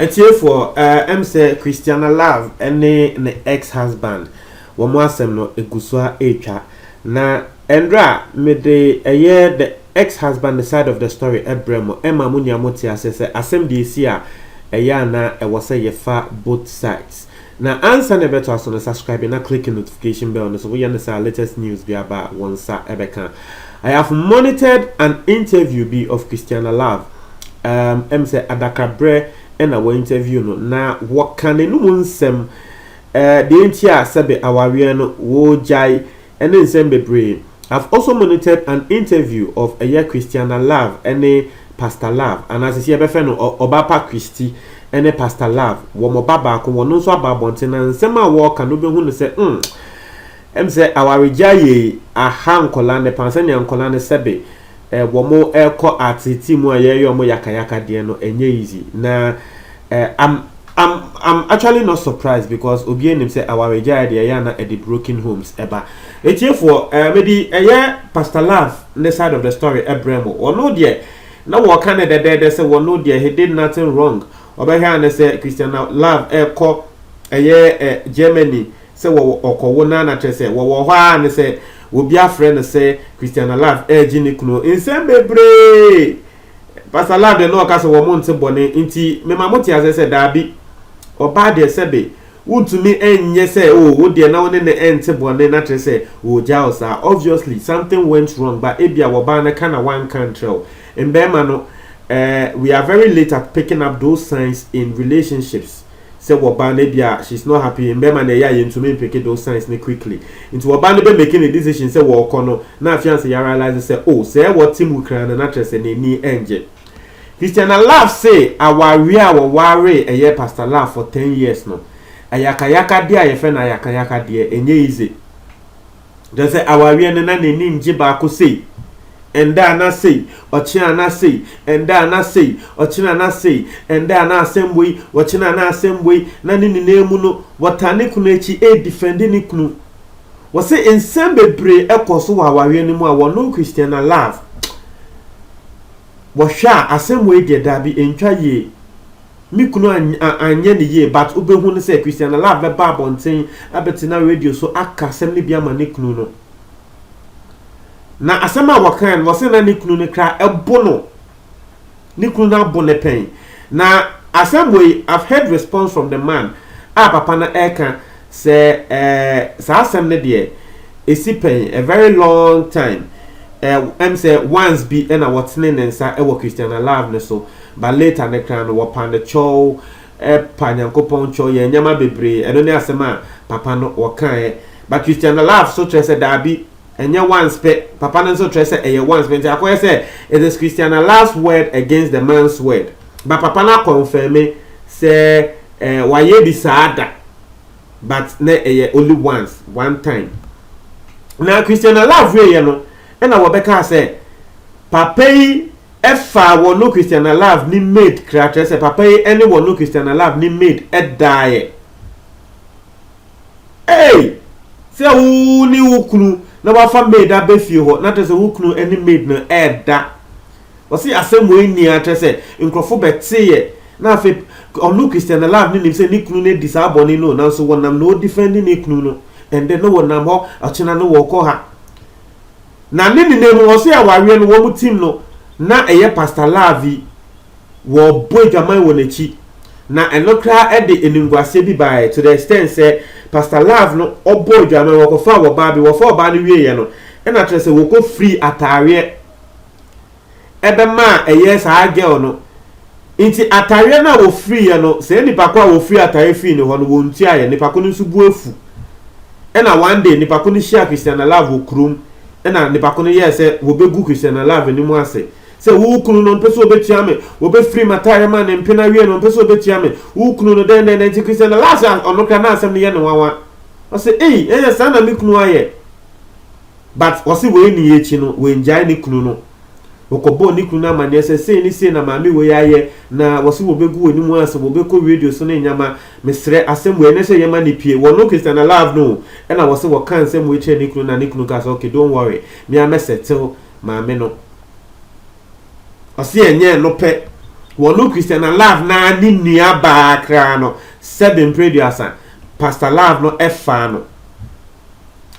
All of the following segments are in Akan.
It's here for say Christiana Love any ne ex-husband. Womo asem no egusua etwa na endra me de the ex-husband the side of the story ebremo Emma munya moti asese asem de isi a na e wo say ye fa both sides. Na answer ne beto aso no subscribe na click the notification bell so we understand latest news be about one sa ebeka. I have monitored an interview be of Christiana Love. Say Adakabre and our interview no na what can no munsem the entia sebe aware no wo jai and nsem bebre. I've also monitored an interview of a year Christiana Love and a Pastor Love and as you ever no Obapa Christy and a Pastor Love wo mo baba ko wono so ababonte na nsem a wo ka no be hu no se say our jai a hankola ne pansani ankola ne sebe womo eko atiti mu ayeyo mo yakayaka de no enye easy na I'm actually not surprised because obi enim say our ejaya de ya na at the broken homes eba etie for maybe Pastor Love the side of the story ebremo or no there na wo kan de say wo no there he did nothing wrong oba here na say Christiana Love eko Germany say wo okowo na na tre say wo hwa na say obi afre say Christiana Love ejini kuno insem bebre Pastor Love de no ka so wo monte bone nti me mamoti asese dabi oba de sebe wuntumi enye say wo de na woni ne ente bone na tre say wo jausa obviously something went wrong but ebia wo ba na kana one control mbema no we are very late at picking up those signs in relationships. Say wabane bia she's not happy mbema na ya yentumi pick those signs ne quickly into wabane be making a decision say wo kono na fiance ya realize say oh say what team we can na trust ne ni enje. Christiana Love say aware worry Pastor Love for 10 years no ayakayaka dia ye fe na ayakayaka dia enye easy just say aware ne na ni nje ba ko say enda na say ochina na say enda na say ochina na say enda na assembly ochina na assembly na ni nemu no watane kunu echi defend ni kunu wo say ensemble bre ekoso wa aware ni mu a wo no Christiana Love wo hwa assembly de dabi entwa ye mi kunu anye ne ye but obehu ne say Christiana Love be ba bonten abetina radio so aka assembly bia ma ne kunu no na asema wakan wose na nikunu ne kra ebono nikunu na bone pen na assembly I've heard response from the man papa na eka say sa asem ne de esi pen a very long time say once be na whatene nensa e wo Christiana Love ne so but later ne kra no wopan the chow panyankopon chow ye nyama bebre eno ne asema papa no wakan but Christiana Love so tre say dabi enye once pe papa nso tre say eye once pe akoye say it is Christiana Love's word against the man's word but papa na confirm say waye bi saada but na eye only once one time na Christiana Love we no na wo beka say papa yi efa wo no Christiana Love ni made kra tre say papa yi any wo no Christiana Love ni made die say wu ni ukunu na wa fa made abefie ho na tese wukunu any made no eda wasi asem ni atese nkrofo betiye na afi onu Christiana Love ni nimse ni kunu ne disaboni no na so wonam no defending ni kunu no and then no wonam ho achina no woko ha na ni nemu wasi awawe no wo team no na eye Pastor Love wo boygaman wo nechi na enokra ede eningwase bi by to the extent say Pastor Love no obo dwama wo kofa wo ba bi wo fa ba ni wiye no e na trese wo ko free atare ebe ma eye sa girl no inti atare na wo free ye no se nipa kwa wo free atare free no ho no wo ntia ye nipa ko nsu bu afu e na one day nipa ko ni share Christiana Love wo krum e na nipa ko ni ye se wo begu Christiana Love ni mu ase se wo kunu no peso obetia me wo be free matare man ne mpena wie no peso obetia me wo kunu no den nti Christiana Love ono ka na asem ne ye ne wawa o se sa na me kunu aye but o se we ni echi no we njai ne kunu no okobo ni kunu na mane se ni se na mami we aye na wo se wo begu we ni mu ase wo be ko radio so ne nyama mesre asem we ne se ye ma ni pie wo no Christiana Love no e na wo se wo kan se mu echi ne kunu na ne kunu ka so okay don't worry me am settle mame no Osi enye no pe wono Christian Love na ni nua ba kra no 7 producer Pastor Love no efa no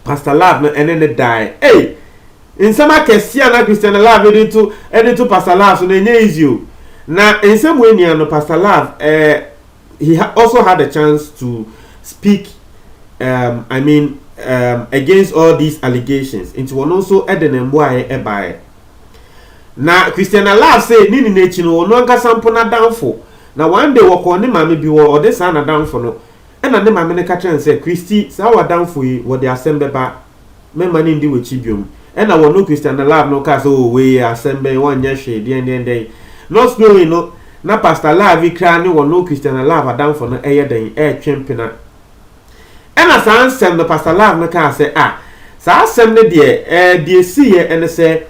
Pastor Love no ene ne die in sama kesia na Christian Love edito Pastor Love so na enye easy na in some way no Pastor Love he also had a chance to speak against all these allegations into one also edenemboa ebae na Christian Love say nini nechi no no anka sampo na downfall na one day woko ne mame bi wo ode sa na downfall no e na ne mame ne ka tren say Christy sa wa downfall yi wo de assemble ba me mani ndi we chibiom e na wo no Christian Love no ka so we assemble won nya hwe den not knowing no na Pastor Love kra ne wo no Christian Love downfall no eye den twempena ena san sem no Pastor Love no ka say sa sem ne de si ye ene say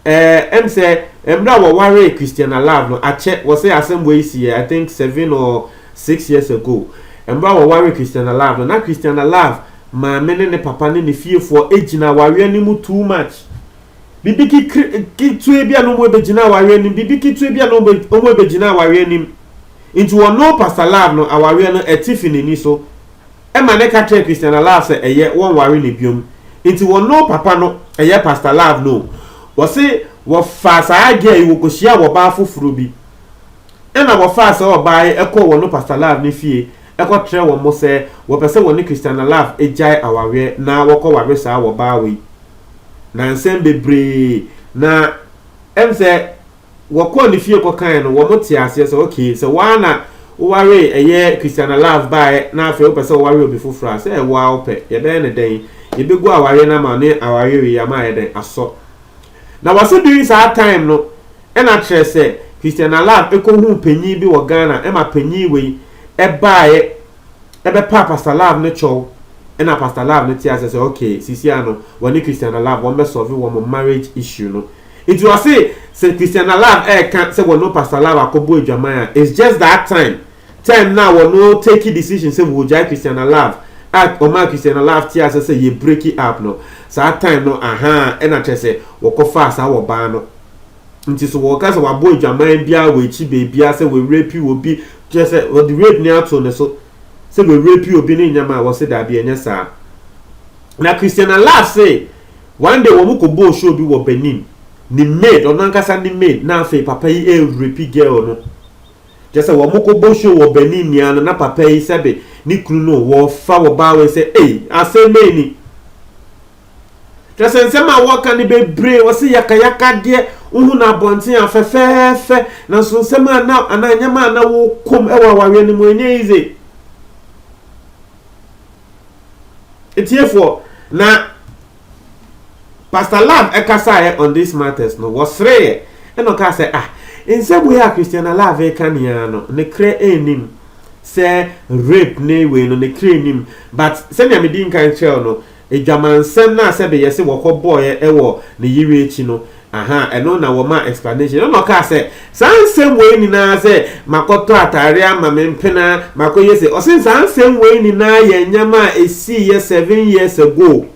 say emra wo ware Christian Love no ache wo say asem we see I think 7 or 6 years ago emra wo ware Christian Love no na Christian Love ma mene ne papa ne fiefo ejina ware ni mu too much bibi ki tue bia no mo bejina ware ni bibi ki tue bia no mo bejina ware ni into one no Pastor Love no aware no etifini ni so Emma ne ka tell Christian Love say eye won ware ni biom into one no papa no eye Pastor Love no wo say wo fa sa age yi wo kohia wo ba foforo bi ena wo fa sa wo ba ekọ wo no Pastor Love ne fie ekọ tre wo mo say wo pese wo ne Christian Love ejai awawe na wo ko ware sa wo ba we na nsem bebre na say wo ko ne fie ko kan no wo mo ti ase say okay so wana wo ware eye Christian Love ba na afi wo pese wo ware obi foforo say wo a ope ye be ne den ye be go aware na ma ne aware we ya ma ye den aso na wase during that time no ena kire say Christian Love ekohu panyi bi wo Ghana ema panyi we baaye ebe Pastor Love ne chow ena Pastor Love ne tia say okay sisi ano woni Christian Love won be solve one marriage issue no it was say Christian Love can say wono Pastor Love akobo adwaman it's just that time now wono take decision say we jai Christian Love at Oma Christian Love tia say you break it up no so that time no ena kire say wokofa asa wo ba no nti so wo ka say wa boy adwaman bia we chi bebia say we rape you obi just say we the rape near to ne so say we rape you obi ne nyama wo say da bia enya sa na Christian Love say one day wo mu ko bo show bi wo Benin ni maid onankasa ni maid na afi papa yi rape girl no just say wo mu ko bo show wo Benin nia na papa yi sebe ni kunu no wo fa wo ba we say aseme ni just say nsema wo kan ni bebre wo say yakayaka de uhu na bonten afefefe na so nsema na ananyama na wo kom ewa wawe ni mo enye ize etiefo na Pastor Love ekasa on this matters no was rare eno ka say nsemu ya Christian Love ekania no ne kre enim say rape ne we no ne kre enim but send me din kan tell no edwaman sem na se be yesi woko boy ewo ne yire echi no eno na wo ma explanation no ka say sansem we ni na say makoto atare ama mempena makoye say o sansem we ni na ye nyama esi ye 7 years ago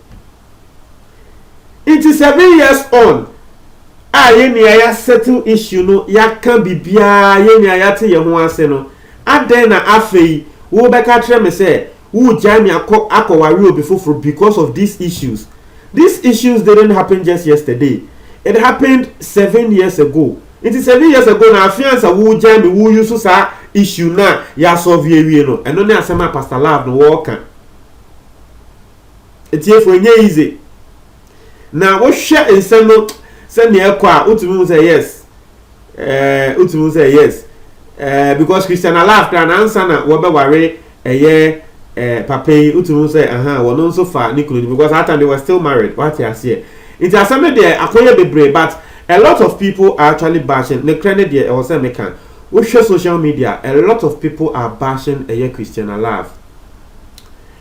it is 7 years on ye ni aya settle issue no ya kan bibia ye ni aya te ye ho ase no aden na afei wo be ka tre me say wo jami akowari obi foforo because of these issues didn't happen just yesterday. It happened 7 years ago. It is 7 years ago na fiansa wo jami wo use sa issue na ya solve ye no eno na asema Pastor Love no wo kan etiefo enye easy na wo hwe ensem no se ne ekwa utumi say yes because Christian Love kan answer na wo be ware papa utumi say wono so far nikunu because at time they were still married what you say it has some there akoye bebre but a lot of people are actually bashing the credit there or say mekan we share social media a lot of people are bashing Christian Love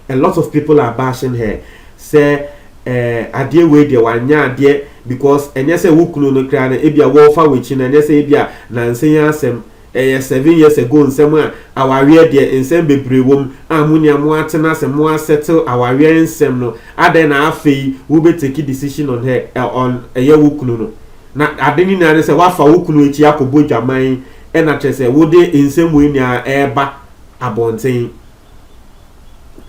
a lot of people are bashing her say adie we dey wanya adie because enye say wukunu no kra na ebia wo fa wechi na enye say ebia na nsenya asem 7 years ago nsem aware dey nsem bebre wom amunia mo atena asem mo settle aware nsem no aden na afei wo be take decision on her on wukunu no na adeni na say wa fa wukunu echi akobo dwaman and I say would they in same way near eba abontain.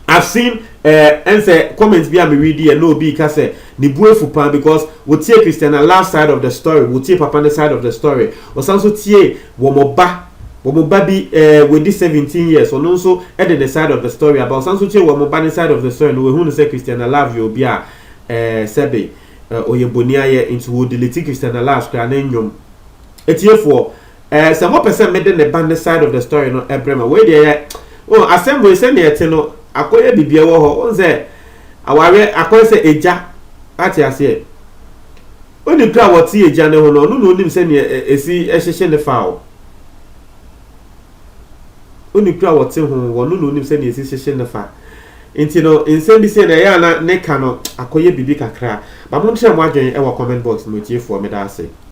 I've seen and say comments be me ready and no be say ni buefu pan because we take Christiana last side of the story, we take Papa the side of the story. Or also tie womo baby with this 17 years or no so at the side of the story about some tie womo ba the side of the story no we who say Christiana love you be a sebe oyebonia ye into wo delete Christiana last kra na nyom. Etie for some more person made the band side of the story no ebrema we dey oh assembly say na yete no akoye bibia wo ho on say aware akoye say eja ati ase oni kra woti eja ne ho no no nim say ne esi ehhehye ne fao oni kra woti ho wo no nim say ne esi ehhehye ne fa enti no insem bi say na ya na ne ka no akoye bibi kakra ba mo ntre mo adwen e wo comment box no tie for me da ase.